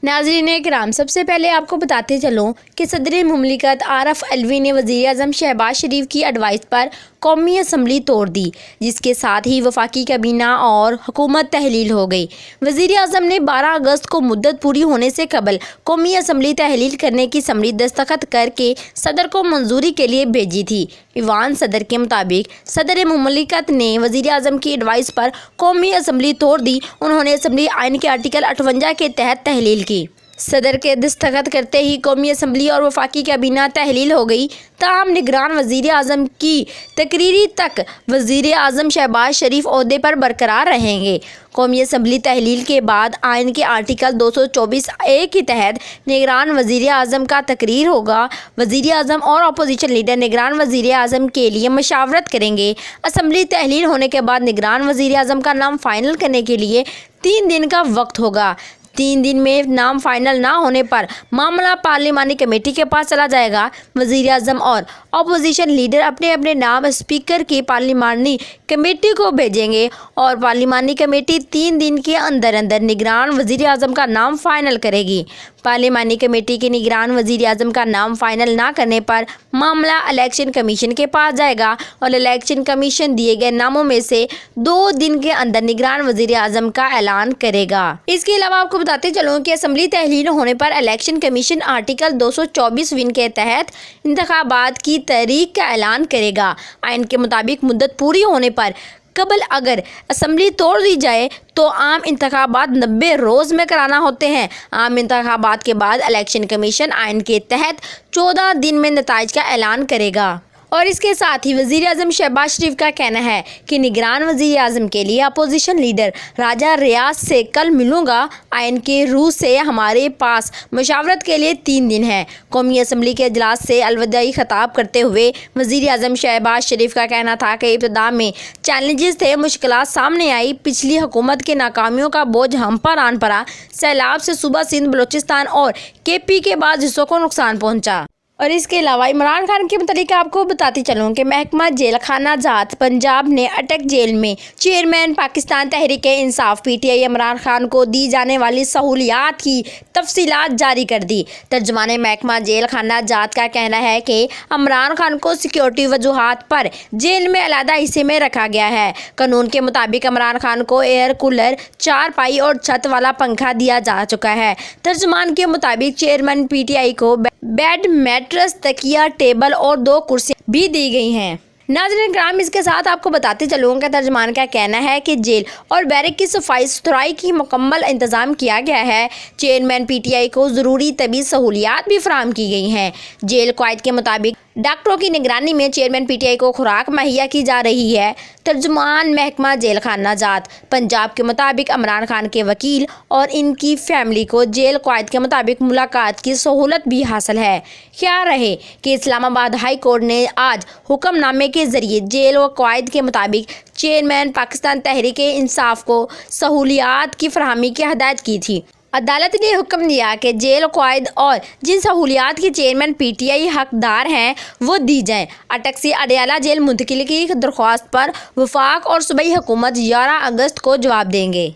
ناظرین کرام، سب سے پہلے آپ کو بتاتے چلوں کہ صدر مملکت عارف علوی نے وزیر اعظم شہباز شریف کی ایڈوائس پر قومی اسمبلی توڑ دی، جس کے ساتھ ہی وفاقی کابینہ اور حکومت تحلیل ہو گئی۔ وزیر اعظم نے 12 اگست کو مدت پوری ہونے سے قبل قومی اسمبلی تحلیل کرنے کی سمری دستخط کر کے صدر کو منظوری کے لیے بھیجی تھی۔ ایوان صدر کے مطابق صدر مملکت نے وزیر اعظم کی ایڈوائس پر قومی اسمبلی توڑ دی۔ انہوں نے اسمبلی آئین کے آرٹیکل 58 کے تحت تحلیل کی۔ صدر کے دستخط کرتے ہی قومی اسمبلی اور وفاقی کابینہ تحلیل ہو گئی۔ تاہم نگران وزیر اعظم کی تقرری تک وزیر اعظم شہباز شریف عہدے پر برقرار رہیں گے۔ قومی اسمبلی تحلیل کے بعد آئین کے آرٹیکل 224(a) کے تحت نگران وزیر اعظم کا تقرر ہوگا۔ وزیر اعظم اور اپوزیشن لیڈر نگران وزیر اعظم کے لیے مشاورت کریں گے۔ اسمبلی تحلیل ہونے کے بعد نگران وزیر اعظم کا نام فائنل کرنے کے لیے 3 دن کا وقت ہوگا۔ 3 دن میں نام فائنل نہ ہونے پر معاملہ پارلیمانی کمیٹی کے پاس چلا جائے گا۔ وزیر اعظم اور اپوزیشن لیڈر اپنے اپنے نام اسپیکر کی پارلیمانی کمیٹی کو بھیجیں گے اور پارلیمانی کمیٹی 3 دن کے اندر نگران وزیر اعظم کا نام فائنل کرے گی۔ پارلیمانی کمیٹی کے نگران وزیر اعظم کا نام فائنل نہ کرنے پر معاملہ الیکشن کمیشن کے پاس جائے گا اور الیکشن کمیشن دیے گئے ناموں میں سے 2 دن کے اندر نگران وزیر اعظم کا اعلان کرے گا۔ اس کے علاوہ آپ کو بتاتے چلوں کہ اسمبلی تحلیل ہونے پر الیکشن کمیشن آرٹیکل 224 کے تحت انتخابات کی تاریخ کا اعلان کرے گا۔ آئین کے مطابق مدت پوری ہونے پر قبل اگر اسمبلی توڑ دی جائے تو عام انتخابات 90 روز میں کرانا ہوتے ہیں۔ عام انتخابات کے بعد الیکشن کمیشن آئین کے تحت 14 دن میں نتائج کا اعلان کرے گا۔ اور اس کے ساتھ ہی وزیر اعظم شہباز شریف کا کہنا ہے کہ نگران وزیر اعظم کے لیے اپوزیشن لیڈر راجہ ریاض سے کل ملوں گا۔ آئین کے روح سے ہمارے پاس مشاورت کے لیے 3 دن ہے۔ قومی اسمبلی کے اجلاس سے الوداعی خطاب کرتے ہوئے وزیر اعظم شہباز شریف کا کہنا تھا کہ ابتدا میں چیلنجز تھے، مشکلات سامنے آئی، پچھلی حکومت کے ناکامیوں کا بوجھ ہم پر آن پڑا، سیلاب سے صوبہ سندھ، بلوچستان اور KP کے بعض حصوں کو نقصان پہنچا۔ اور اس کے علاوہ عمران خان کے متعلق آپ کو بتاتی چلوں کہ محکمہ جیل خانہ جات پنجاب نے اٹک جیل میں چیئرمین پاکستان تحریک انصاف PTI عمران خان کو دی جانے والی سہولیات کی تفصیلات جاری کر دی۔ ترجمان محکمہ جیل خانہ جات کا کہنا ہے کہ عمران خان کو سیکیورٹی وجوہات پر جیل میں علیحدہ حصے میں رکھا گیا ہے۔ قانون کے مطابق عمران خان کو ایئر کولر، 4 پائی اور چھت والا پنکھا دیا جا چکا ہے۔ ترجمان کے مطابق چیئرمین PTI کو بیڈ، میٹرس، تکیہ، ٹیبل اور 2 کرسیاں بھی دی گئی ہیں۔ ناظرین کرام، اس کے ساتھ آپ کو بتاتے چلوں کہ ترجمان کا کہنا ہے کہ جیل اور بیرک کی صفائی ستھرائی کی مکمل انتظام کیا گیا ہے۔ چیئرمین PTI کو ضروری طبی سہولیات بھی فراہم کی گئی ہیں۔ جیل قائد کے مطابق ڈاکٹروں کی نگرانی میں چیئرمین PTI کو خوراک مہیا کی جا رہی ہے۔ ترجمان محکمہ جیل خانہ جات پنجاب کے مطابق عمران خان کے وکیل اور ان کی فیملی کو جیل قائد کے مطابق ملاقات کی سہولت بھی حاصل ہے۔ خیال رہے کہ اسلام آباد ہائی کورٹ نے آج حکم نامے کے ذریعے جیل و قائد کے مطابق چیئرمین پاکستان تحریک انصاف کو سہولیات کی فراہمی کی ہدایت کی تھی۔ عدالت نے حکم دیا کہ جیل قائد اور جن سہولیات کے چیئرمین PTI حقدار ہیں وہ دی جائیں۔ اٹک سے اڈیالہ جیل منتقلی کی درخواست پر وفاق اور صوبائی حکومت 11 اگست کو جواب دیں گے۔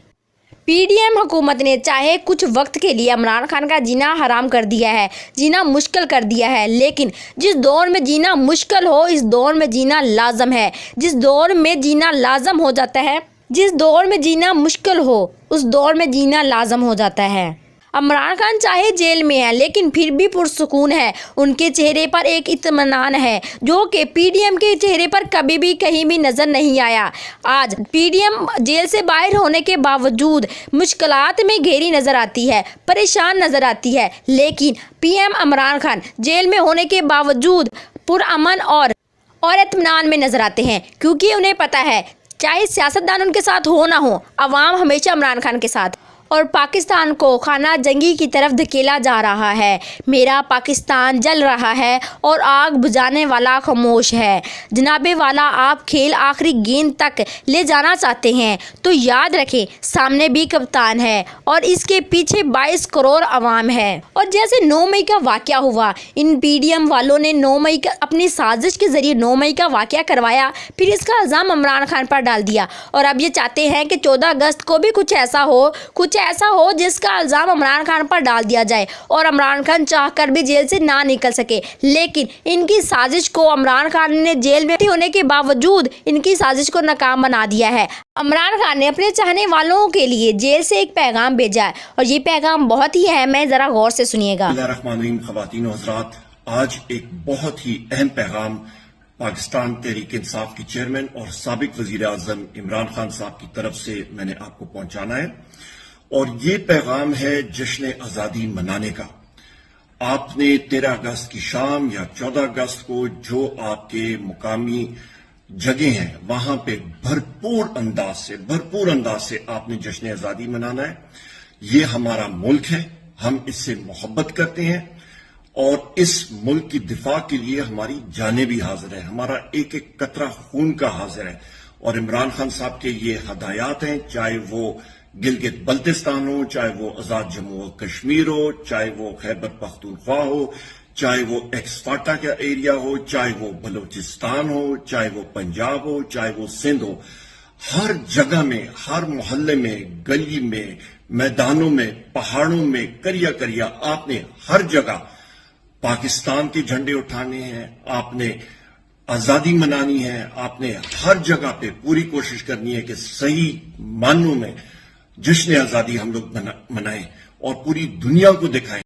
PDM حکومت نے چاہے کچھ وقت کے لیے عمران خان کا جینا حرام کر دیا ہے، جینا مشکل کر دیا ہے، لیکن جس دور میں جینا مشکل ہو اس دور میں جینا لازم ہے۔ جس دور میں جینا لازم ہو جاتا ہے، جس دور میں جینا مشکل ہو اس دور میں جینا لازم ہو جاتا ہے۔ عمران خان چاہے جیل میں ہے لیکن پھر بھی پرسکون ہے۔ ان کے چہرے پر ایک اطمینان ہے جو کہ PDM کے چہرے پر کبھی بھی کہیں بھی نظر نہیں آیا۔ آج PDM جیل سے باہر ہونے کے باوجود مشکلات میں گھیری نظر آتی ہے، پریشان نظر آتی ہے، لیکن PM عمران خان جیل میں ہونے کے باوجود پرامن اور اطمینان میں نظر آتے ہیں، کیونکہ انہیں پتہ ہے چاہے سیاستدان ان کے ساتھ ہو نہ ہو، عوام ہمیشہ عمران خان کے ساتھ اور پاکستان کو خانہ جنگی کی طرف دھکیلا جا رہا ہے۔ میرا پاکستان جل رہا ہے اور آگ بجھانے والا خاموش ہے۔ جناب والا، آپ کھیل آخری گیند تک لے جانا چاہتے ہیں تو یاد رکھیں سامنے بھی کپتان ہے اور اس کے پیچھے 22 کروڑ عوام ہے۔ اور جیسے 9 مئی کا واقعہ ہوا، ان PDM والوں نے 9 مئی کا اپنی سازش کے ذریعے 9 مئی کا واقعہ کروایا، پھر اس کا الزام عمران خان پر ڈال دیا اور اب یہ چاہتے ہیں کہ 14 اگست کو بھی کچھ ایسا ہو، کچھ ایسا ہو جس کا الزام عمران خان پر ڈال دیا جائے اور عمران خان چاہ کر بھی جیل سے نہ نکل سکے، لیکن ان کی سازش کو عمران خان نے جیل میں ہونے کے باوجود ان کی سازش کو ناکام بنا دیا ہے۔ عمران خان نے اپنے چاہنے والوں کے لیے جیل سے ایک پیغام بھیجا ہے اور یہ پیغام بہت ہی اہم ہے، ذرا غور سے سنیے گا۔ بسم اللہ الرحمن الرحیم، خواتین و حضرات، آج ایک بہت ہی اہم پیغام پاکستان تحریک انصاف کی چیئرمین اور سابق وزیر اعظم عمران خان صاحب کی طرف سے میں نے آپ کو پہنچانا ہے، اور یہ پیغام ہے جشن آزادی منانے کا۔ آپ نے 13 اگست کی شام یا 14 اگست کو جو آپ کے مقامی جگہ ہیں وہاں پہ بھرپور انداز سے آپ نے جشن آزادی منانا ہے۔ یہ ہمارا ملک ہے، ہم اس سے محبت کرتے ہیں اور اس ملک کی دفاع کے لیے ہماری جانیں بھی حاضر ہیں، ہمارا ایک ایک قطرہ خون کا حاضر ہے۔ اور عمران خان صاحب کے یہ ہدایات ہیں، چاہے وہ گلگت بلتستان ہو، چاہے وہ آزاد جموں و کشمیر ہو، چاہے وہ خیبر پختونخوا ہو، چاہے وہ ایکس فاٹا کا ایریا ہو، چاہے وہ بلوچستان ہو، چاہے وہ پنجاب ہو، چاہے وہ سندھ ہو، ہر جگہ میں، ہر محلے میں، گلی میں، میدانوں میں، پہاڑوں میں، کریا آپ نے ہر جگہ پاکستان کے جھنڈے اٹھانے ہیں، آپ نے آزادی منانی ہے، آپ نے ہر جگہ پہ پوری کوشش کرنی ہے کہ صحیح معنوں میں جشن آزادی ہم لوگ منائیں اور پوری دنیا کو دکھائیں۔